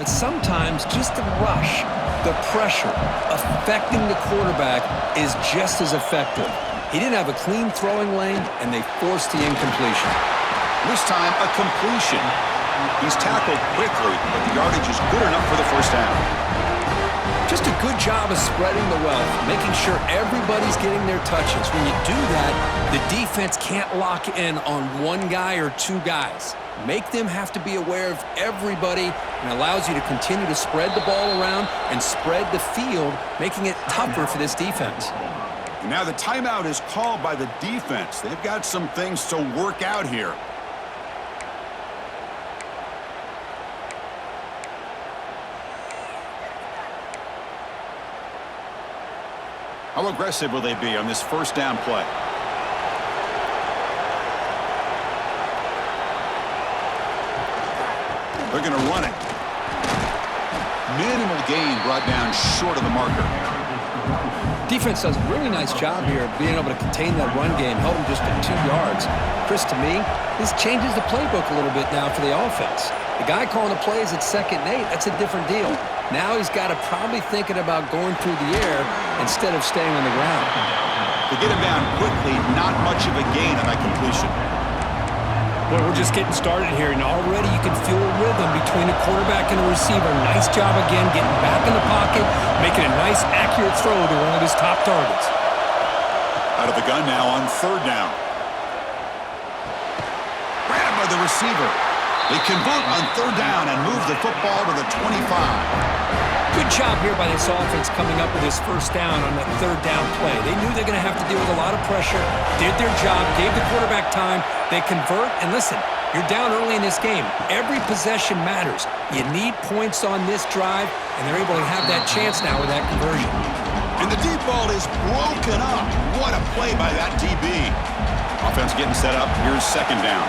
But sometimes just the rush, the pressure, affecting the quarterback is just as effective. He didn't have a clean throwing lane, and they forced the incompletion. This time, a completion. He's tackled quickly, but the yardage is good enough for the first down. Just a good job of spreading the wealth, making sure everybody's getting their touches. When you do that, the defense can't lock in on one guy or two guys. Make them have to be aware of everybody, and allows you to continue to spread the ball around and spread the field, making it tougher for this defense. Now the timeout is called by the defense. They've got some things to work out here. How aggressive will they be on this first down play? They're going to run it. Minimal gain brought down short of the marker. Defense does a really nice job here of being able to contain that run game, held them just at 2 yards. Chris, to me, this changes the playbook a little bit now for the offense. The guy calling the plays at 2nd and 8, that's a different deal. Now he's got to probably thinking about going through the air instead of staying on the ground. To get him down quickly, not much of a gain on that completion. Well, we're just getting started here, and already you can feel a rhythm between the quarterback and the receiver. Nice job again getting back in the pocket, making a nice, accurate throw to one of his top targets. Out of the gun now on 3rd down. Grabbed by the receiver. They convert on 3rd down and move the football to the 25. Good job here by this offense coming up with this first down on that 3rd down play. They knew they're going to have to deal with a lot of pressure, did their job, gave the quarterback time. They convert, and listen, you're down early in this game. Every possession matters. You need points on this drive, and they're able to have that chance now with that conversion. And the deep ball is broken up. What a play by that DB. Offense getting set up. Here's 2nd down.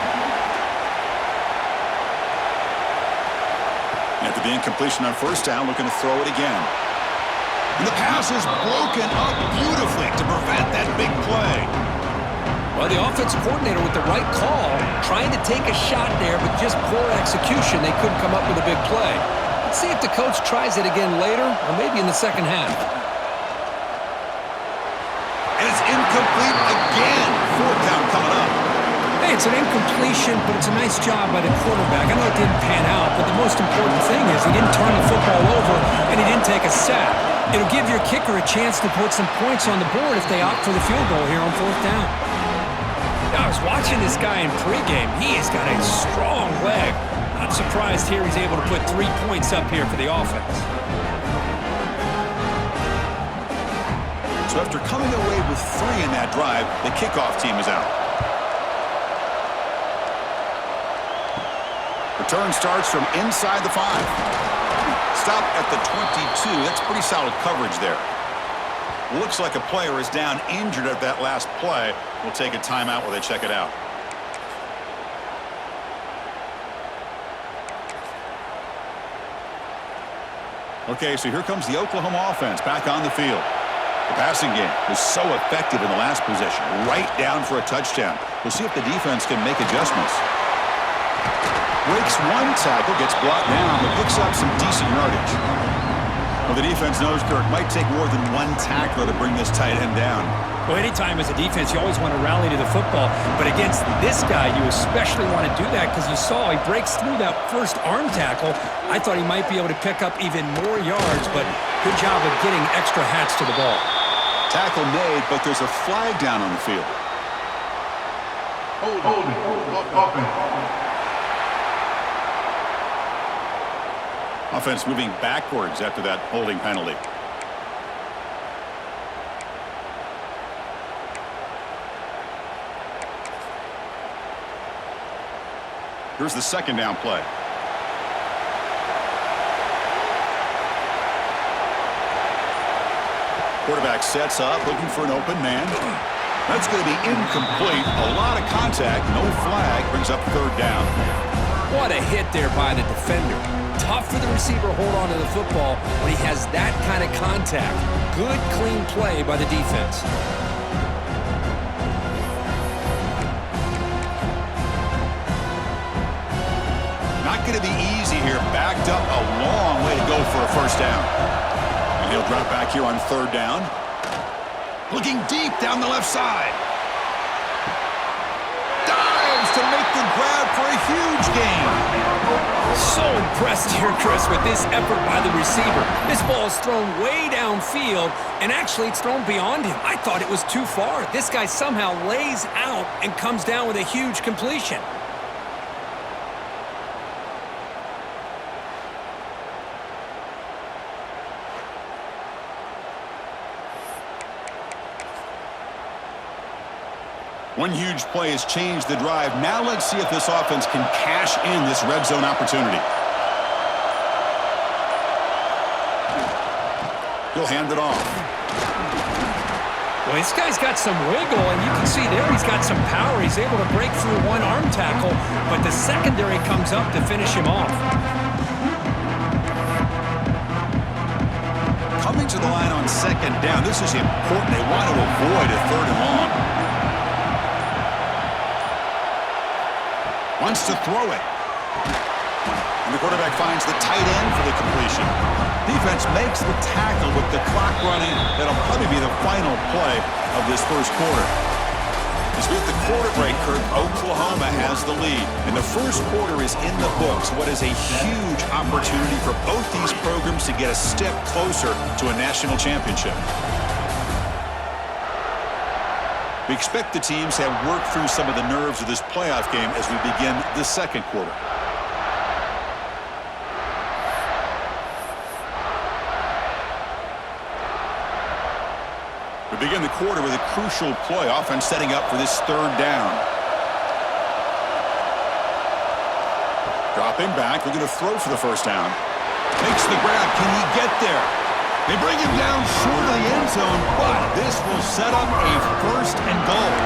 After the incompletion on 1st down, looking to throw it again. And the pass is broken up beautifully to prevent that big play. Well, the offensive coordinator with the right call, trying to take a shot there, but just poor execution. They couldn't come up with a big play. Let's see if the coach tries it again later, or maybe in the 2nd half. And it's incomplete again. 4th down coming up. Hey, it's an incompletion, but it's a nice job by the quarterback. I know it didn't pan out, but the most important thing is he didn't turn the football over and he didn't take a sack. It'll give your kicker a chance to put some points on the board if they opt for the field goal here on 4th down. I was watching this guy in pregame. He has got a strong leg. Not surprised here he's able to put 3 points up here for the offense. So after coming away with 3 in that drive, the kickoff team is out. Return starts from inside the 5. Stop at the 22. That's pretty solid coverage there. Looks like a player is down injured at that last play. We'll take a timeout while they check it out. Okay, so here comes the Oklahoma offense back on the field. The passing game was so effective in the last possession, right down for a touchdown. We'll see if the defense can make adjustments. Breaks 1 tackle, gets blocked down, but picks up some decent yardage. Well, the defense knows, Kirk, might take more than 1 tackler to bring this tight end down. Well, anytime as a defense, you always want to rally to the football. But against this guy, you especially want to do that because you saw he breaks through that first arm tackle. I thought he might be able to pick up even more yards, but good job of getting extra hats to the ball. Tackle made, but there's a flag down on the field. Holding. Offense moving backwards after that holding penalty. Here's the 2nd down play. Quarterback sets up, looking for an open man. That's going to be incomplete. A lot of contact, no flag, brings up 3rd down. What a hit there by the defender. Tough for the receiver to hold on to the football when he has that kind of contact. Good, clean play by the defense. not going to be easy here. Backed up a long way to go for a first down. And he'll drop back here on third down. Looking deep down the left side. Dives to make the grab for a huge gain. So impressed here, Chris, with this effort by the receiver. This ball is thrown way downfield, and actually it's thrown beyond him. I thought it was too far. This guy somehow lays out and comes down with a huge completion. One huge play has changed the drive. Now let's see if this offense can cash in this red zone opportunity. He'll hand it off. Well, this guy's got some wiggle, and you can see there he's got some power. He's able to break through one arm tackle, but the secondary comes up to finish him off. Coming to the line on second down, this is important. They want to avoid a third and long. Wants to throw it. And the quarterback finds the tight end for the completion. Defense makes the tackle with the clock running. That'll probably be the final play of this first quarter. As we hit the quarter break, Kirk, Oklahoma has the lead. And the first quarter is in the books. What is a huge opportunity for both these programs to get a step closer to a national championship. We expect the teams to have worked through some of the nerves of this playoff game as we begin the second quarter. We begin the quarter with a crucial play. Offense setting up for this third down. Dropping back, looking to throw for the first down. Takes the grab. Can he get there? They bring him down short of the end zone, but this will set up a first and goal.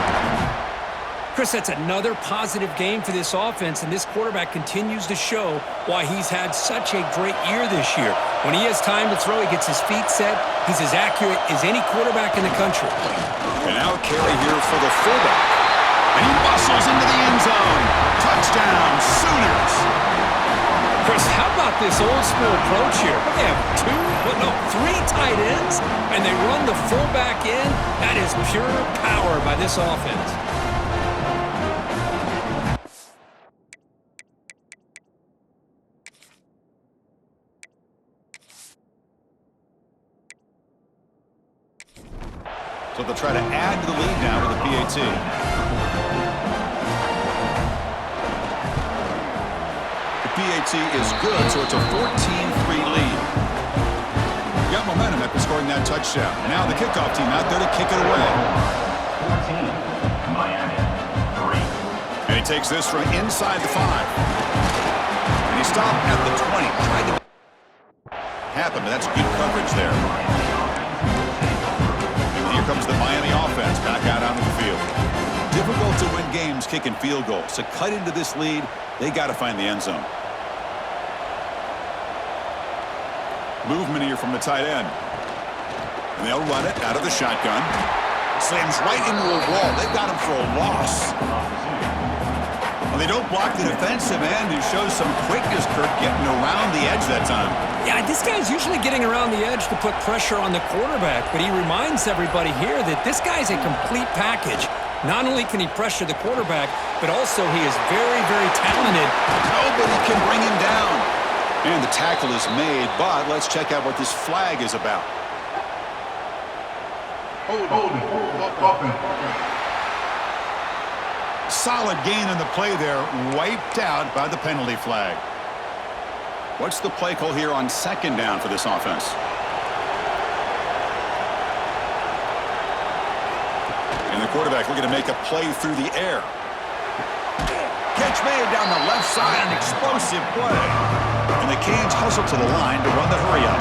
Chris, that's another positive game for this offense, and this quarterback continues to show why he's had such a great year this year. When he has time to throw, he gets his feet set. He's as accurate as any quarterback in the country. And now carry here for the fullback. And he muscles into the end zone. Touchdown, Sooners. Chris, how about this old-school approach here? They have three tight ends, and they run the fullback in. That is pure power by this offense. So they'll try to add to the lead now with a PAT. PAT is good, so it's a 14-3 lead. Got momentum after scoring that touchdown. Now the kickoff team out there to kick it away. 14, Miami, 3. And he takes this from inside the 5. And he stopped at the 20. Tried to happen, but that's good coverage there. And here comes the Miami offense back out onto the field. Difficult to win games kicking field goals. To cut into this lead, they got to find the end zone. Movement here from the tight end. And they'll run it out of the shotgun. Slams right into a wall. They've got him for a loss. Well, they don't block the defensive end, who shows some quickness, Kirk, getting around the edge that time. Yeah, this guy's usually getting around the edge to put pressure on the quarterback, but he reminds everybody here that this guy's a complete package. Not only can he pressure the quarterback, but also he is very, very talented. Nobody can bring him down. And the tackle is made, but let's check out what this flag is about. Solid gain on the play there, wiped out by the penalty flag. What's the play call here on second down for this offense? And the quarterback looking to make a play through the air. Catch made down the left side, an explosive play. And the Canes hustle to the line to run the hurry-up.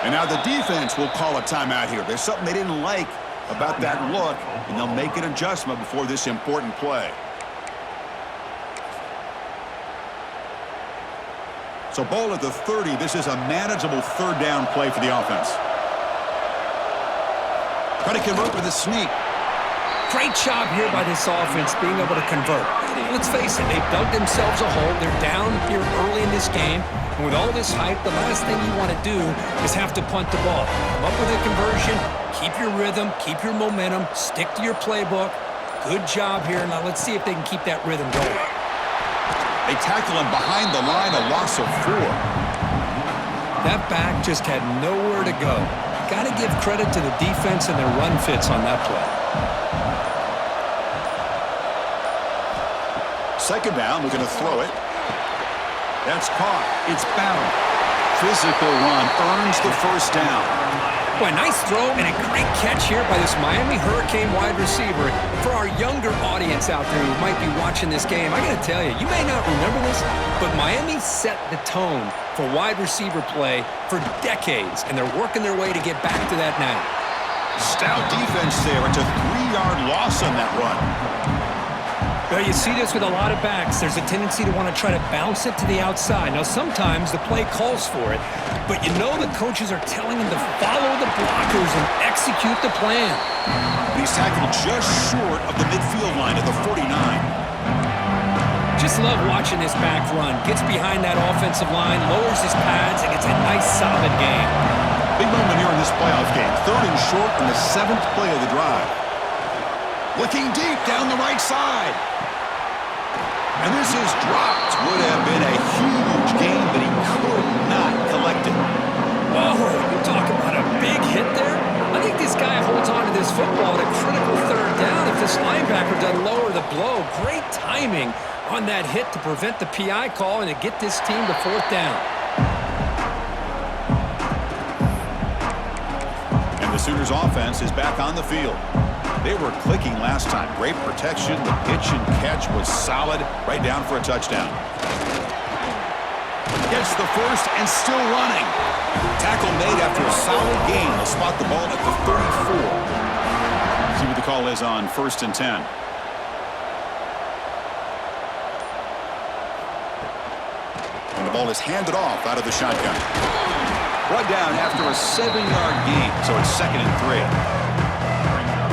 And now the defense will call a timeout here. There's something they didn't like about that look, and they'll make an adjustment before this important play. So ball at the 30. This is a manageable third down play for the offense. Try to convert with a sneak. Great job here by this offense being able to convert. Let's face it, they've dug themselves a hole. They're down here early in this game. And with all this hype, the last thing you want to do is have to punt the ball. Come up with a conversion, keep your rhythm, keep your momentum, stick to your playbook. Good job here. Now let's see if they can keep that rhythm going. They tackle him behind the line, a loss of 4. That back just had nowhere to go. Got to give credit to the defense and their run fits on that play. Second down, we're going to throw it. That's caught. It's bound. Physical run earns the first down. Boy, nice throw and a great catch here by this Miami Hurricane wide receiver. For our younger audience out there who might be watching this game, I got to tell you, you may not remember this, but Miami set the tone for wide receiver play for decades, and they're working their way to get back to that now. Stout defense there. It's a 3-yard loss on that run. Well, you see this with a lot of backs. There's a tendency to want to try to bounce it to the outside. Now, sometimes the play calls for it, but you know the coaches are telling them to follow the blockers and execute the plan. He's tackled just short of the midfield line at the 49. Just love watching this back run. Gets behind that offensive line, lowers his pads, and gets a nice, solid gain. Big moment here in this playoff game. 3rd and short on the 7th play of the drive. Looking deep down the right side. And this is dropped. Would have been a huge gain, but he could not collect it. Oh, you talk about a big hit there. I think this guy holds on to this football at a critical 3rd down if this linebacker doesn't lower the blow. Great timing on that hit to prevent the PI call and to get this team to 4th down. And the Sooners offense is back on the field. They were clicking last time. Great protection. The pitch and catch was solid. Right down for a touchdown. Gets the first and still running. Tackle made after a solid gain. They'll spot the ball at the 34. See what the call is on 1st and 10. And the ball is handed off out of the shotgun. Brought down after a 7-yard gain, so it's 2nd and 3.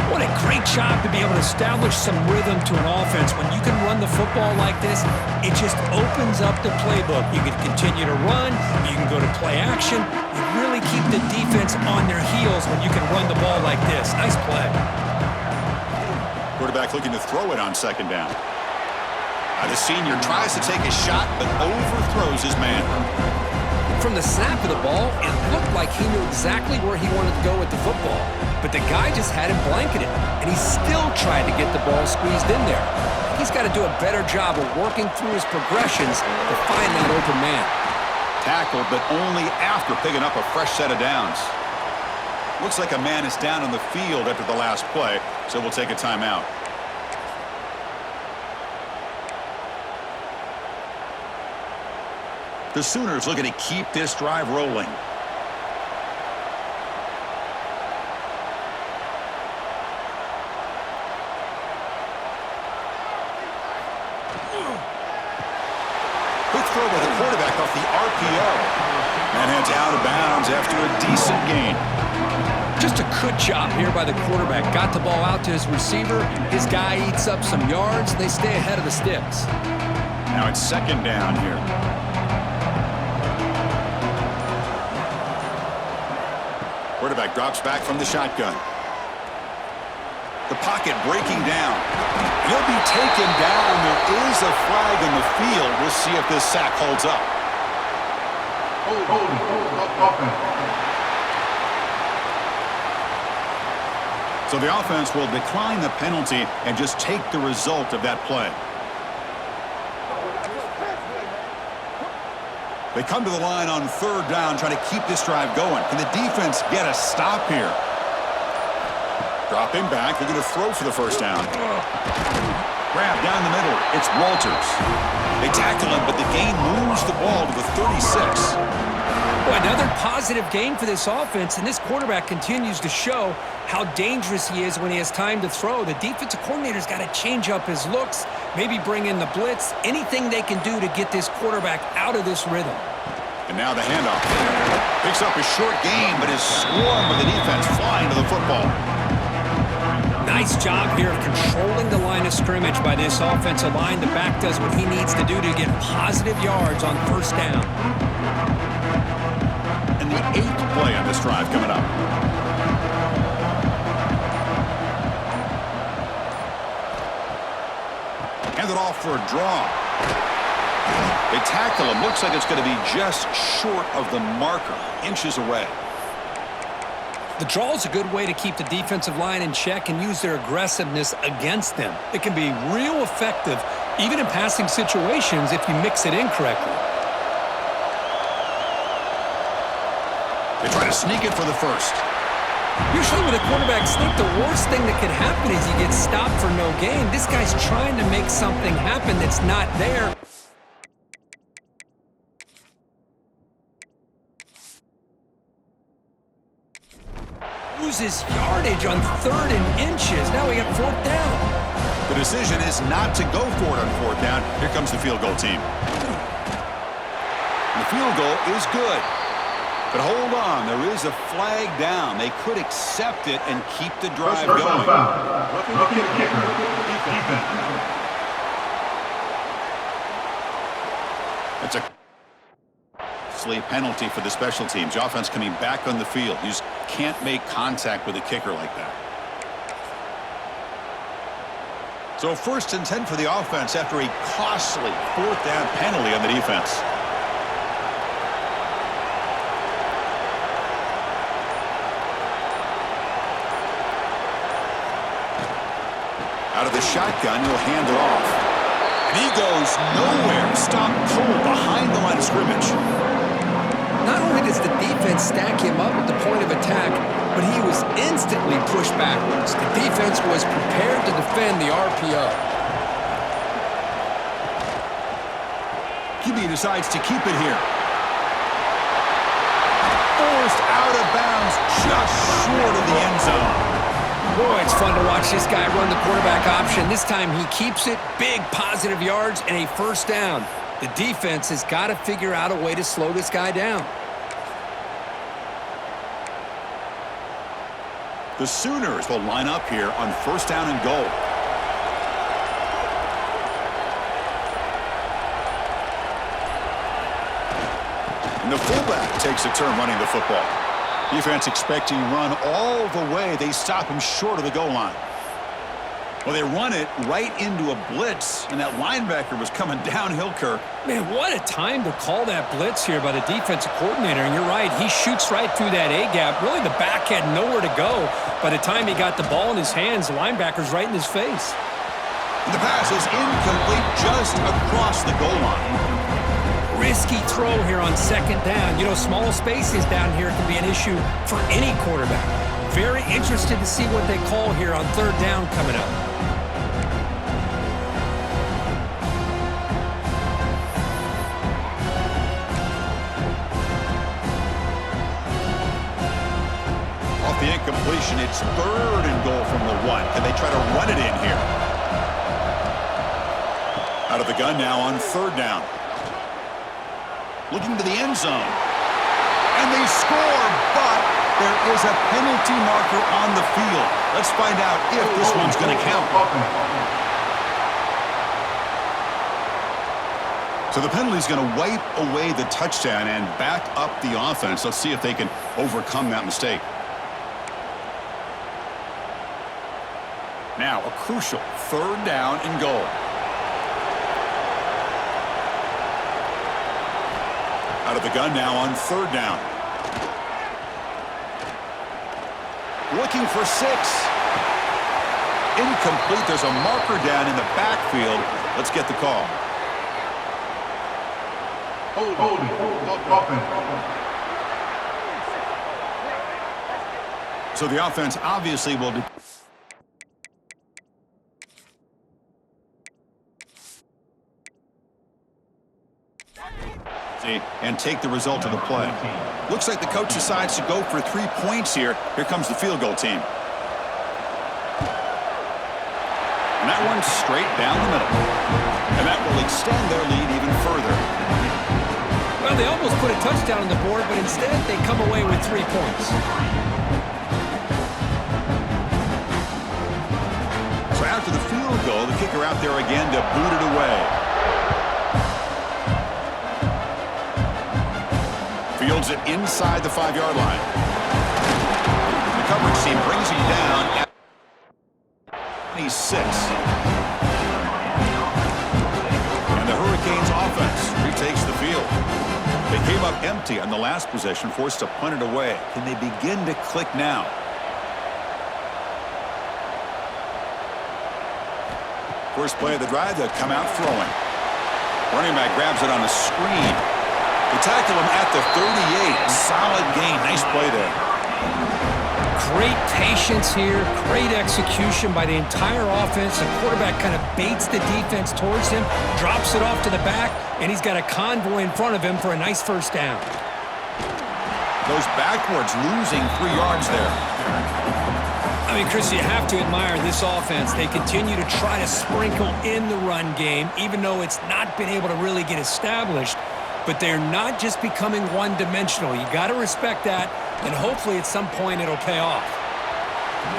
What a great job to be able to establish some rhythm to an offense. When you can run the football like this, it just opens up the playbook. You can continue to run. You can go to play action. You really keep the defense on their heels when you can run the ball like this. Nice play. Quarterback looking to throw it on 2nd down. The senior tries to take a shot, but overthrows his man. From the snap of the ball, it looked like he knew exactly where he wanted to go with the football. But the guy just had him blanketed, and he still tried to get the ball squeezed in there. He's got to do a better job of working through his progressions to find that open man. Tackled, but only after picking up a fresh set of downs. Looks like a man is down on the field after the last play, so we'll take a timeout. The Sooners looking to keep this drive rolling. Quick throw by the quarterback off the RPO. And heads out of bounds after a decent gain. Just a good job here by the quarterback. Got the ball out to his receiver. His guy eats up some yards. They stay ahead of the sticks. Now it's 2nd down here. Quarterback drops back from the shotgun. The pocket breaking down. He'll be taken down. There is a flag on the field. We'll see if this sack holds up. So the offense will decline the penalty and just take the result of that play. They come to the line on 3rd down, trying to keep this drive going. Can the defense get a stop here? Dropping back, they're going to throw for the 1st down. Grab down the middle, it's Walters. They tackle him, but the gain moves the ball to the 36. Boy, another positive game for this offense, and this quarterback continues to show how dangerous he is when he has time to throw. The defensive coordinator's got to change up his looks, maybe bring in the blitz, anything they can do to get this quarterback out of this rhythm. And now the handoff. Picks up a short gain, but is swarmed with the defense flying to the football. Nice job here of controlling the line of scrimmage by this offensive line. The back does what he needs to do to get positive yards on first down. And the 8th play on this drive coming up. Hand it off for a draw. They tackle him. Looks like it's going to be just short of the marker, inches away. The draw is a good way to keep the defensive line in check and use their aggressiveness against them. It can be real effective, even in passing situations, if you mix it in correctly. They try to sneak it for the first. Usually with a quarterback sneak, the worst thing that could happen is you get stopped for no gain. This guy's trying to make something happen that's not there. Loses yardage on 3rd and inches. Now we got 4th down. The decision is not to go for it on 4th down. Here comes the field goal team. The field goal is good. But hold on, there is a flag down. They could accept it and keep the drive going. Looking at kicker. Defense. It's a penalty for the special teams. The offense coming back on the field. You just can't make contact with a kicker like that. So 1st and 10 for the offense after a costly 4th down penalty on the defense. Out of the shotgun, he'll hand it off. And he goes nowhere. Stop cold behind the line of scrimmage. Not only does the defense stack him up at the point of attack, but he was instantly pushed backwards. The defense was prepared to defend the RPO. QB decides to keep it here. Forced out of bounds, just short of the end zone. Boy, it's fun to watch this guy run the quarterback option. This time he keeps it, big positive yards, and a 1st down. The defense has got to figure out a way to slow this guy down. The Sooners will line up here on 1st down and goal. And the fullback takes a turn running the football. Defense expecting run all the way. They stop him short of the goal line. Well, they run it right into a blitz, and that linebacker was coming downhill, Kirk. Man, what a time to call that blitz here by the defensive coordinator. And you're right, he shoots right through that A-gap. Really, the back had nowhere to go. By the time he got the ball in his hands, the linebacker's right in his face. And the pass is incomplete just across the goal line. Risky throw here on 2nd down. You know, small spaces down here can be an issue for any quarterback. Very interested to see what they call here on 3rd down coming up. Off the incompletion, it's 3rd and goal from the 1. Can they try to run it in here? Out of the gun now on 3rd down. Looking to the end zone. And they score, but there is a penalty marker on the field. Let's find out if this one's going to count. So the penalty's going to wipe away the touchdown and back up the offense. Let's see if they can overcome that mistake. Now a crucial 3rd down and goal. Out of the gun now on 3rd down. Looking for 6. Incomplete. There's a marker down in the backfield. Let's get the call. Holding. So the offense obviously will and take the result of the play. Looks like the coach decides to go for 3 points here. Here comes the field goal team. And that one's straight down the middle. And that will extend their lead even further. Well, they almost put a touchdown on the board, but instead they come away with 3 points. So after the field goal, the kicker out there again to boot it away. Fields it inside the 5-yard line. The coverage team brings him down at 26. And the Hurricanes offense retakes the field. They came up empty on the last possession, forced to punt it away. Can they begin to click now? First play of the drive, they'll come out throwing. Running back grabs it on a screen. They tackle him at the 38. Solid gain. Nice play there. Great patience here. Great execution by the entire offense. The quarterback kind of baits the defense towards him, drops it off to the back, and he's got a convoy in front of him for a nice first down. Goes backwards, losing 3 yards there. I mean, Chris, you have to admire this offense. They continue to try to sprinkle in the run game, even though it's not been able to really get established. But they're not just becoming one-dimensional. You got to respect that, and hopefully at some point it'll pay off.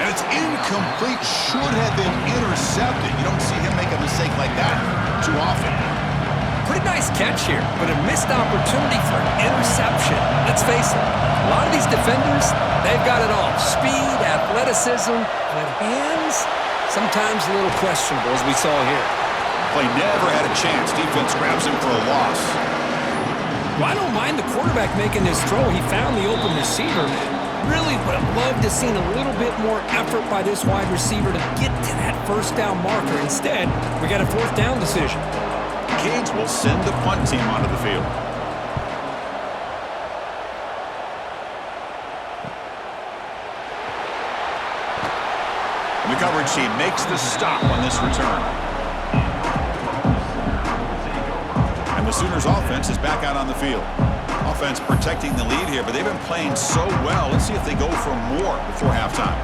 And it's incomplete. Should have been intercepted. You don't see him make a mistake like that too often. Pretty nice catch here, but a missed opportunity for an interception. Let's face it, a lot of these defenders, they've got it all. Speed, athleticism, but hands, sometimes a little questionable, as we saw here. Play never had a chance. Defense grabs him for a loss. Well, I don't mind the quarterback making this throw. He found the open receiver. Really would have loved to seen a little bit more effort by this wide receiver to get to that first down marker. Instead, we got a 4th down decision. Canes will send the punt team onto the field. And the coverage team makes the stop on this return. And the Sooners offense is back out on the field. Offense protecting the lead here, but they've been playing so well. Let's see if they go for more before halftime.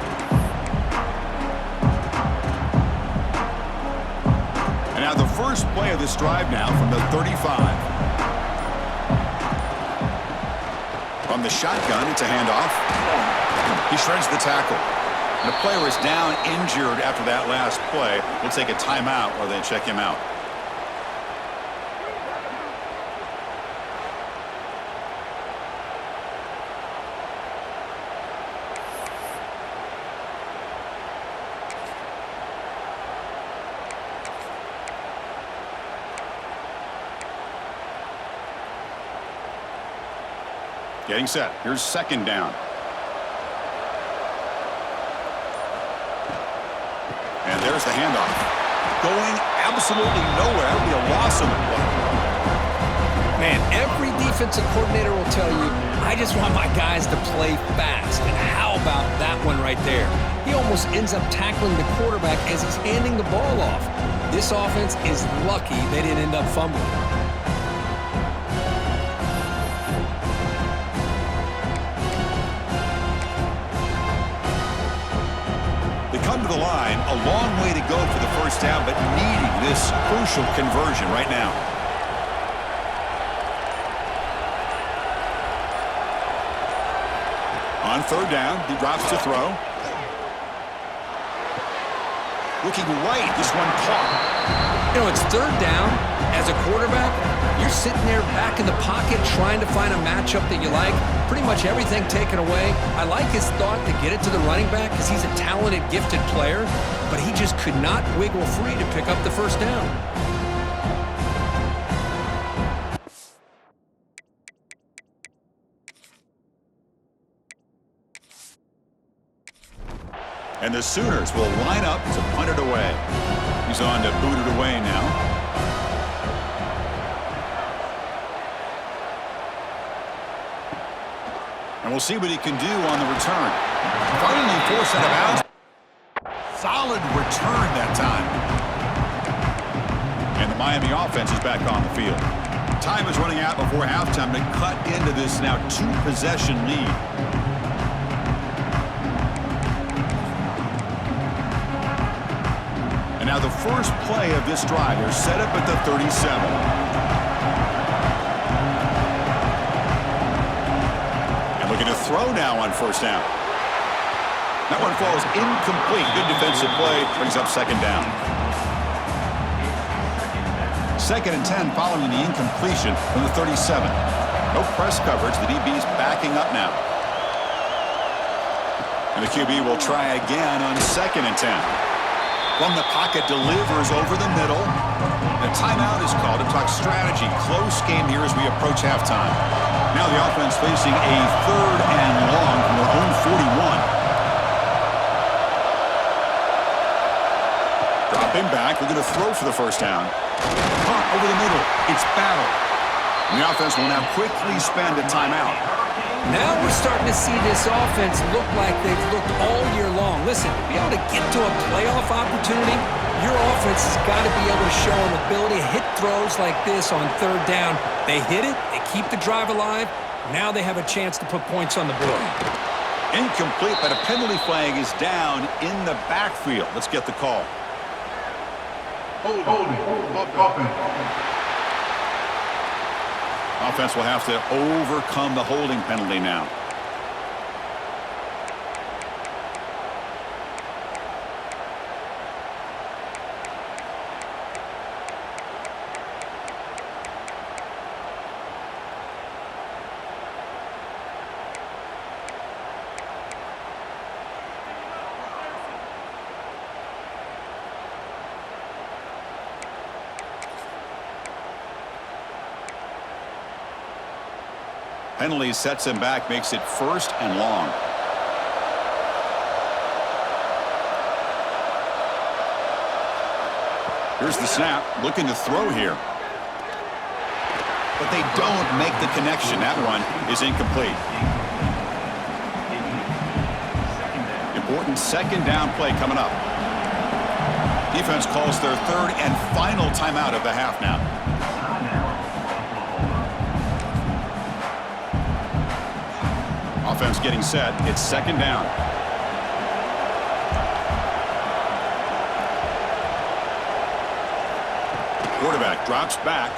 And now the first play of this drive now from the 35. From the shotgun, it's a handoff. He shreds the tackle. And the player is down injured after that last play. We'll take a timeout or then check him out. Getting set. Here's 2nd down. And there's the handoff. Going absolutely nowhere. That would be a loss on the play. Man, every defensive coordinator will tell you, I just want my guys to play fast. And how about that one right there? He almost ends up tackling the quarterback as he's handing the ball off. This offense is lucky they didn't end up fumbling. Come to the line, a long way to go for the first down, but needing this crucial conversion right now. On 3rd down, he drops to throw. Looking right, this one caught. You know, it's 3rd down. As a quarterback, you're sitting there back in the pocket trying to find a matchup that you like. Pretty much everything taken away. I like his thought to get it to the running back because he's a talented, gifted player, but he just could not wiggle free to pick up the first down. And the Sooners will line up to punt it away. He's on to boot it away now. And we'll see what he can do on the return. Finally forced out of bounds. Solid return that time. And the Miami offense is back on the field. Time is running out before halftime to cut into this now 2-possession lead. And now the first play of this drive. They're set up at the 37. Looking to throw now on first down. That one falls incomplete. Good defensive play. Brings up second down. 2nd and 10 following the incompletion from the 37. No press coverage. The DB's backing up now. And the QB will try again on 2nd and 10. From the pocket, delivers over the middle. A timeout is called to talk strategy. Close game here as we approach halftime. Now the offense facing a 3rd and long from their own 41. Dropping back. We're going to throw for the first down. Caught over the middle. It's battle. And the offense will now quickly spend a timeout. Now we're starting to see this offense look like they've looked all year long. Listen, to be able to get to a playoff opportunity, your offense has got to be able to show an ability to hit throws like this on 3rd down. They hit it, they keep the drive alive. Now they have a chance to put points on the board. Incomplete, but a penalty flag is down in the backfield. Let's get the call. Holding. Offense. Offense will have to overcome the holding penalty now. Penalty sets him back, makes it 1st and long. Here's the snap, looking to throw here. But they don't make the connection. That one is incomplete. Important 2nd down play coming up. Defense calls their 3rd and final timeout of the half now. Offense getting set. It's 2nd down. Quarterback drops back.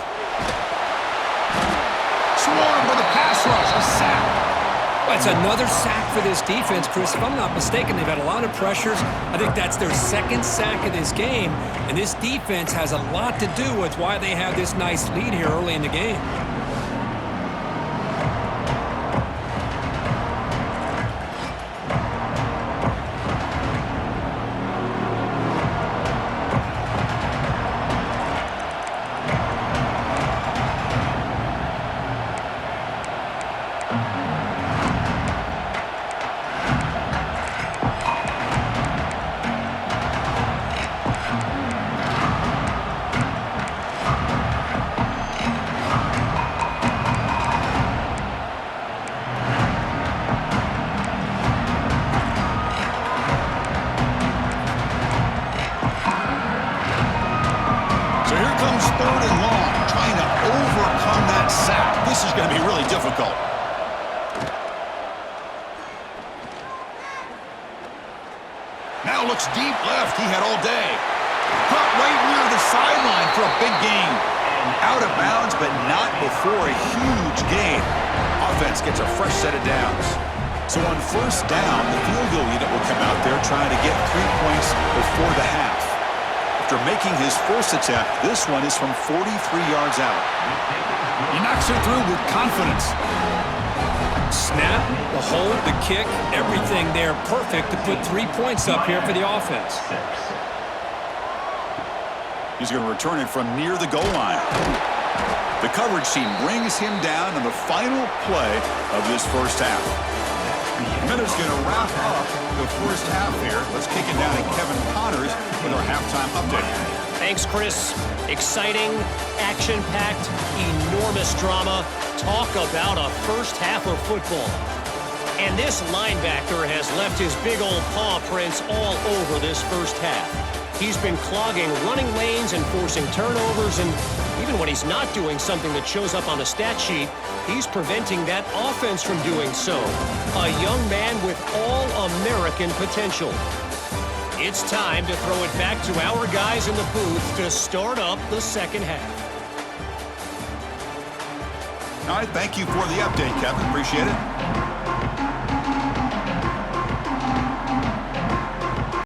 Swarmed with a pass rush. A sack. That's another sack for this defense, Chris. If I'm not mistaken, they've had a lot of pressures. I think that's their 2nd sack of this game. And this defense has a lot to do with why they have this nice lead here early in the game. This is going to be really difficult. Now looks deep left. He had all day. Caught right near the sideline for a big gain. Out of bounds, but not before a huge gain. Offense gets a fresh set of downs. So on 1st down, the field goal unit will come out there trying to get 3 points before the half. After making his first attempt, this one is from 43 yards out. He knocks it through with confidence. Snap, the hold, the kick, everything there perfect to put 3 points up here for the offense. He's going to return it from near the goal line. The coverage team brings him down on the final play of this first half. Minutes going to wrap up the first half here. Let's kick it down to Kevin Connors with our halftime update. Thanks, Chris. Exciting, action-packed, enormous drama. Talk about a first half of football. And this linebacker has left his big old paw prints all over this first half. He's been clogging running lanes and forcing turnovers, and even when he's not doing something that shows up on the stat sheet, he's preventing that offense from doing so. A young man with all-American potential. It's time to throw it back to our guys in the booth to start up the second half. All right, thank you for the update, Kevin. Appreciate it.